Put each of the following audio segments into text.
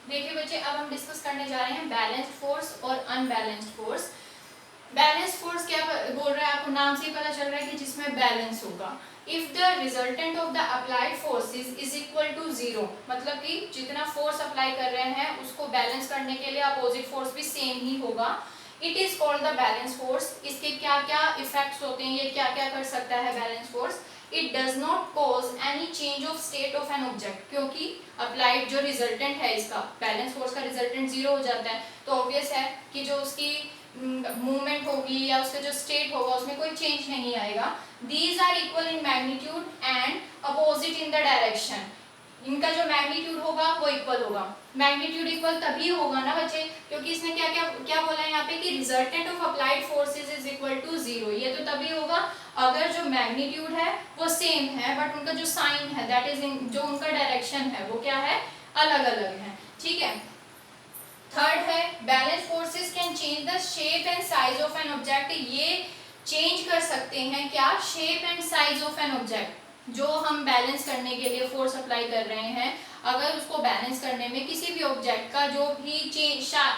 देखिए बच्चे, अब हम डिस्कस करने जा रहे हैं बैलेंस्ड फोर्स और अनबैलेंस्ड फोर्स। बैलेंस फोर्स क्या बोल रहा है, आपको नाम से ही पता चल रहा है कि जिसमें बैलेंस होगा। If the resultant of the applied forces is equal to zero, मतलब कि जितना फोर्स अप्लाई कर रहे हैं उसको बैलेंस करने के लिए अपोजिट फोर्स भी सेम ही होगा। It is called the balance force. इसके क्या क्या इफेक्ट्स होते हैं, ये क्या क्या कर सकता है balance force. It does not cause any change of state of an object, क्योंकि अप्लाइड जो रिजल्टेंट है इसका, बैलेंस फोर्स का रिजल्टेंट जीरो हो जाता है, तो ऑब्वियस है कि जो उसकी मूवमेंट होगी या उसका जो स्टेट होगा उसमें कोई चेंज नहीं आएगा। These are equal in magnitude and opposite in the direction. इनका जो मैग्नीट्यूड होगा वो इक्वल होगा। मैग्नीट्यूड इक्वल तभी होगा ना बच्चे, क्योंकि इसने क्या क्या क्या बोला है यहाँ पे कि resultant of applied forces is equal to zero. ये तो तभी होगा अगर जो मैग्नीट्यूड है वो सेम है, बट उनका जो साइन है दैट इज जो उनका डायरेक्शन है वो क्या है, अलग अलग है। ठीक है। थर्ड है balance forces can change the shape and size of an object. ये चेंज कर सकते हैं क्या, shape and size of an object. जो हम बैलेंस करने के लिए फोर्स अप्लाई कर रहे हैं, अगर उसको बैलेंस करने में किसी भी ऑब्जेक्ट का जो भी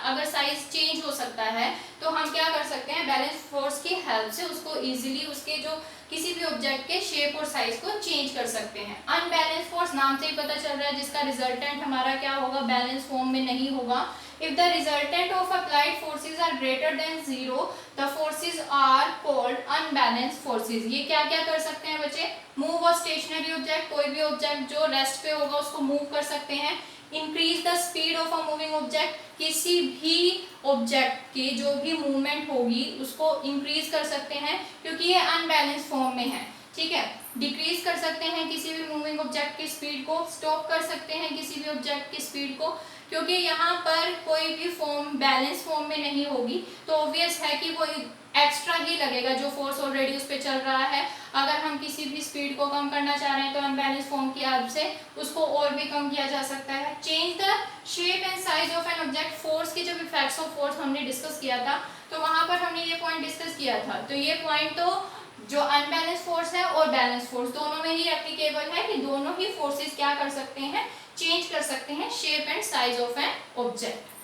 अगर साइज चेंज हो सकता है, तो हम क्या कर सकते हैं, बैलेंस फोर्स की हेल्प से उसको इजीली उसके जो किसी भी ऑब्जेक्ट के शेप और साइज को चेंज कर सकते हैं। अनबैलेंस फोर्स नाम से ही पता चल रहा है, जिसका रिजल्टेंट हमारा क्या होगा, बैलेंस फॉर्म में नहीं होगा। If the resultant of applied forces are greater than zero, the forces are called unbalanced forces। ये क्या क्या कर सकते हैं बच्चे, मूव और स्टेशनरी ऑब्जेक्ट, कोई भी ऑब्जेक्ट जो रेस्ट पे होगा उसको मूव कर सकते हैं। Increase the speed of a moving object, किसी भी ऑब्जेक्ट की जो भी मूवमेंट होगी उसको इंक्रीज कर सकते हैं क्योंकि ये अनबैलेंस फॉर्म में है। ठीक है। डिक्रीज कर सकते हैं किसी भी मूविंग ऑब्जेक्ट की स्पीड को, स्टॉप कर सकते हैं किसी भी ऑब्जेक्ट की स्पीड को, क्योंकि यहाँ पर कोई भी फॉर्म बैलेंस फॉर्म में नहीं होगी, तो ऑब्वियस है कि वो एक्स्ट्रा ही लगेगा जो फोर्स ऑलरेडी उस पर चल रहा है। अगर हम किसी भी स्पीड को कम करना चाह रहे हैं तो अनबैलेंस फॉर्म की हेल्प से उसको और भी कम किया जा सकता है। Change the shape and size of an object. Force के जब इफेक्ट्स ऑफ फोर्स हमने डिस्कस किया था, तो वहां पर हमने ये पॉइंट डिस्कस किया था, तो ये पॉइंट तो जो अनबैलेंस फोर्स है और बैलेंस फोर्स दोनों में ही एप्लीकेबल है कि दोनों ही फोर्सेस क्या कर सकते हैं, चेंज कर सकते हैं shape and size of an object.